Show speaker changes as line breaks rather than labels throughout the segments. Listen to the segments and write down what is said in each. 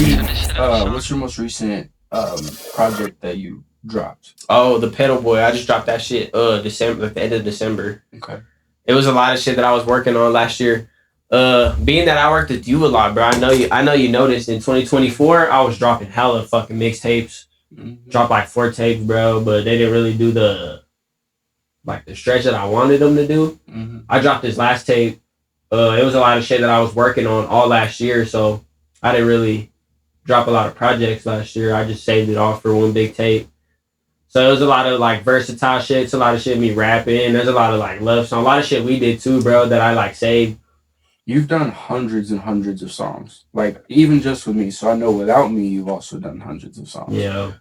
What's your most recent project that you dropped?
Oh, the Pedal Boy. I just dropped that shit December, at the end of December.
Okay.
It was a lot of shit that I was working on last year. Being that I worked with you a lot, bro. I know you noticed in 2024 I was dropping hella fucking mixtapes. Dropped like 4 tapes, bro, but they didn't really do the stretch that I wanted them to do. I dropped this last tape. It was a lot of shit that I was working on all last year, so I didn't really drop a lot of projects last year. I just saved it all for one big tape. So it was a lot of like versatile shit. It's a lot of shit me rapping. There's a lot of like love songs. A lot of shit we did too, bro, that I like saved.
You've done hundreds and hundreds of songs, like even just with me. So I know without me, you've also done hundreds of songs.
Yeah.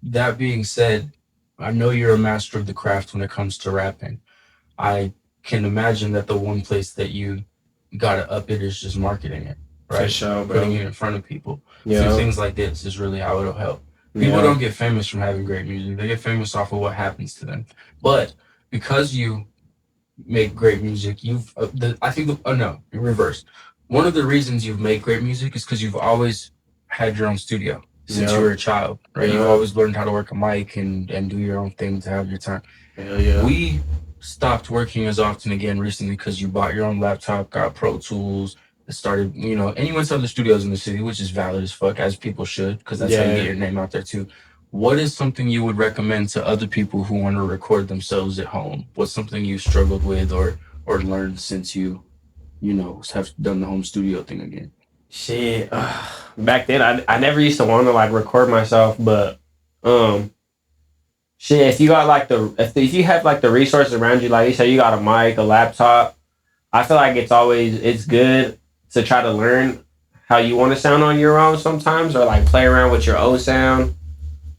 That being said, I know you're a master of the craft when it comes to rapping. I can imagine that the one place that you gotta up it is just marketing it, right?
For sure, bro.
Putting it in front of people.
Yeah.
So things like this is really how it'll help. People don't get famous from having great music. They get famous off of what happens to them. But because you make great music, reverse. One of the reasons you've made great music is because you've always had your own studio since you were a child, right? You've always learned how to work a mic and do your own thing to have your time.
Hell yeah.
We stopped working as often again recently because you bought your own laptop, got Pro Tools, started, and you went to other studios in the city, which is valid as fuck, as people should, because that's how you get your name out there too. What is something you would recommend to other people who want to record themselves at home? What's something you struggled with or learned since you have done the home studio thing again?
Shit. Back then, I never used to want to like record myself, but shit. If you got like if you have like the resources around you, like you said, you got a mic, a laptop. I feel like it's good to try to learn how you want to sound on your own sometimes, or like play around with your own sound,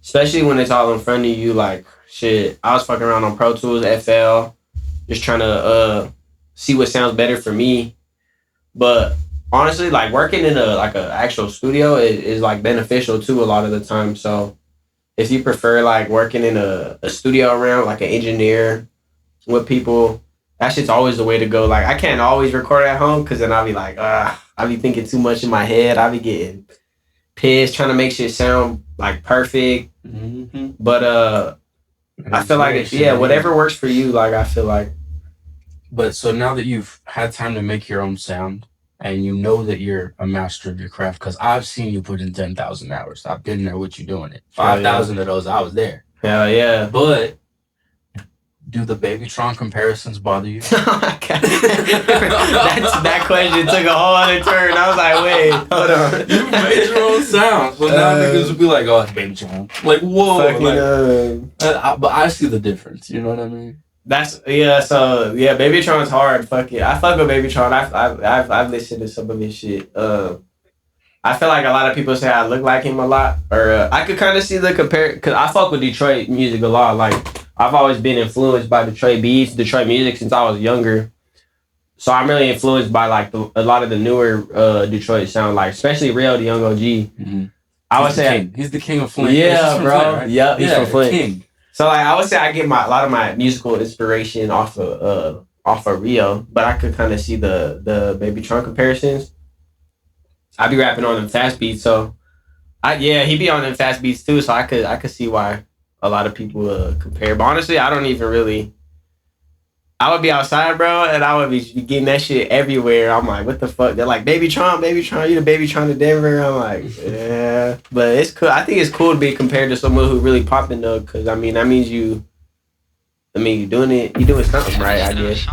especially when it's all in front of you. Like shit, I was fucking around on Pro Tools, FL, just trying to see what sounds better for me. But honestly, like working in a actual studio is like beneficial too a lot of the time. So if you prefer like working in a studio around like an engineer with people, that shit's always the way to go. Like I can't always record at home because then I'll be like, I'll be thinking too much in my head. I'll be getting pissed trying to make shit sound like perfect. But I feel like whatever works for you. Like I feel like.
But so now that you've had time to make your own sound and you know that you're a master of your craft, because I've seen you put in 10,000 hours. I've been there with you doing it. 5,000 of those, I was there.
Hell yeah.
But do the Babytron comparisons bother you?
Oh my God. that question took a whole other turn. I was like, wait, hold on.
You made your own sounds, but now niggas would be like, oh, it's Babytron. Like, whoa. But I see the difference. You know what I mean?
Babytron's hard. Fuck it. I fuck with Babytron. I've listened to some of his shit. I feel like a lot of people say I look like him a lot, or I could kind of see the because I fuck with Detroit music a lot. Like I've always been influenced by Detroit beats, Detroit music since I was younger. So I'm really influenced by like a lot of the newer Detroit sound, like especially Real, the Young OG. I would say
he's the king of Flint.
Yeah, bro.
Flint, right?
Yep, he's from Flint.
King.
So like I would say I get a lot of my musical inspiration off of Rio, but I could kind of see the Babytron comparisons. I be rapping on them fast beats, so he be on them fast beats too. So I could see why a lot of people compare. But honestly, I don't even really. I would be outside, bro, and I would be getting that shit everywhere. I'm like, what the fuck? They're like, Babytron, you the Babytron of Denver. I'm like, yeah, but it's cool. I think it's cool to be compared to someone who really popping though, because I mean that means you doing something right, I guess.